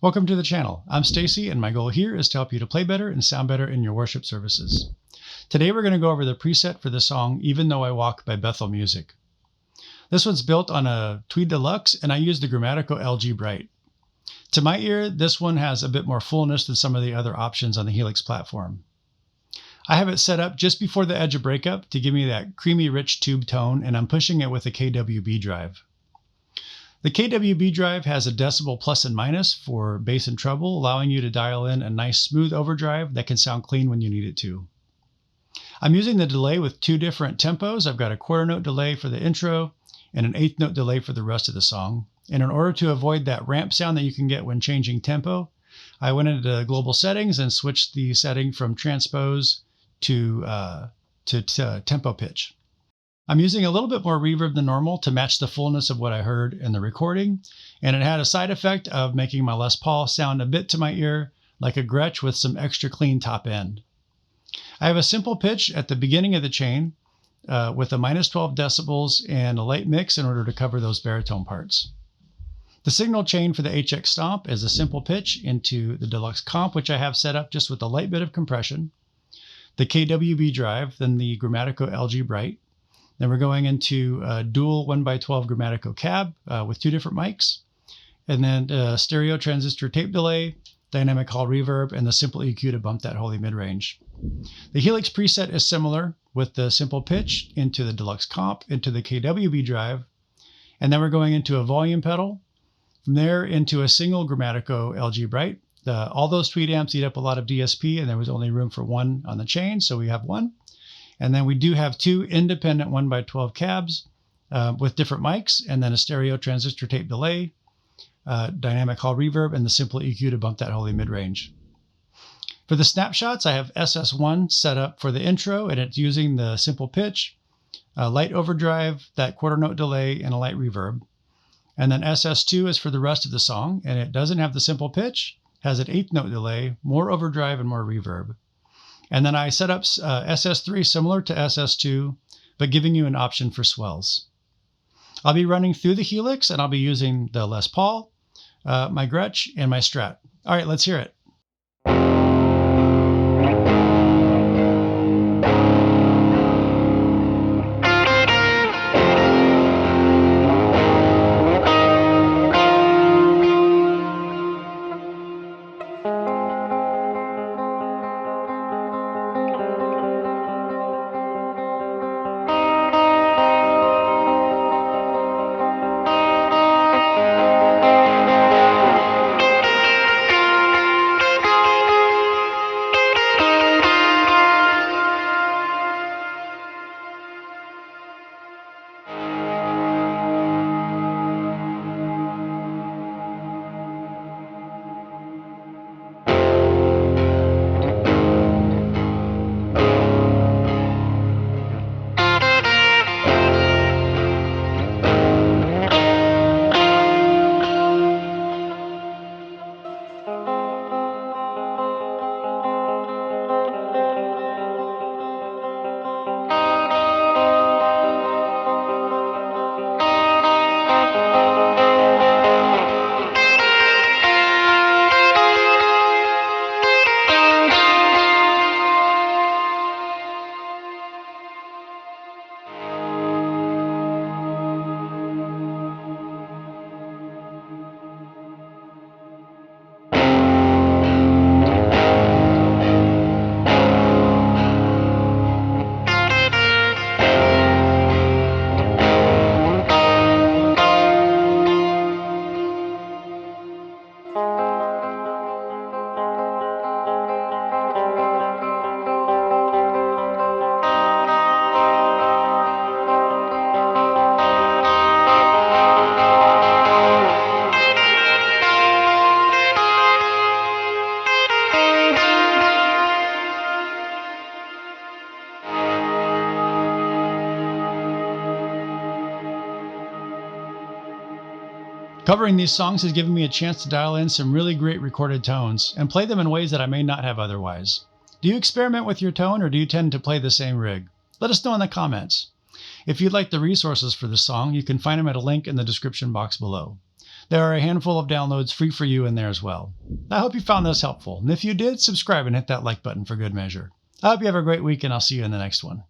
Welcome to the channel. I'm Stacy, and my goal here is to help you to play better and sound better in your worship services. Today we're going to go over the preset for the song Even Though I Walk by Bethel Music. This one's built on a Tweed Deluxe, and I use the Grammatical LG Bright. To my ear, this one has a bit more fullness than some of the other options on the Helix platform. I have it set up just before the edge of breakup to give me that creamy rich tube tone, and I'm pushing it with a KWB drive. The KWB drive has a decibel plus and minus for bass and treble, allowing you to dial in a nice smooth overdrive that can sound clean when you need it to. I'm using the delay with two different tempos. I've got a quarter note delay for the intro and an eighth note delay for the rest of the song. And in order to avoid that ramp sound that you can get when changing tempo, I went into global settings and switched the setting from transpose to tempo pitch. I'm using a little bit more reverb than normal to match the fullness of what I heard in the recording, and it had a side effect of making my Les Paul sound a bit to my ear like a Gretsch with some extra clean top end. I have a simple pitch at the beginning of the chain with a minus 12 decibels and a light mix in order to cover those baritone parts. The signal chain for the HX Stomp is a simple pitch into the Deluxe Comp, which I have set up just with a light bit of compression, the KWB drive, then the Grammatical LG Bright. Then we're going into a dual 1x12 Grammatical cab with two different mics, and then stereo transistor tape delay, dynamic hall reverb, and the simple EQ to bump that holy mid-range. The Helix preset is similar with the simple pitch into the Deluxe Comp, into the KWB drive, and then we're going into a volume pedal. From there into a single Grammatical LG Bright. All those Tweed amps eat up a lot of DSP, and there was only room for one on the chain, so we have one. And then we do have two independent 1x12 cabs with different mics, and then a stereo transistor tape delay, dynamic hall reverb, and the simple EQ to bump that holy mid-range. For the snapshots, I have SS1 set up for the intro, and it's using the simple pitch, light overdrive, that quarter note delay, and a light reverb. And then SS2 is for the rest of the song, and it doesn't have the simple pitch, has an eighth note delay, more overdrive, and more reverb. And then I set up SS3 similar to SS2, but giving you an option for swells. I'll be running through the Helix, and I'll be using the Les Paul, my Gretsch, and my Strat. All right, let's hear it. Covering these songs has given me a chance to dial in some really great recorded tones and play them in ways that I may not have otherwise. Do you experiment with your tone, or do you tend to play the same rig? Let us know in the comments. If you'd like the resources for this song, you can find them at a link in the description box below. There are a handful of downloads free for you in there as well. I hope you found this helpful, and if you did, subscribe and hit that like button for good measure. I hope you have a great week, and I'll see you in the next one.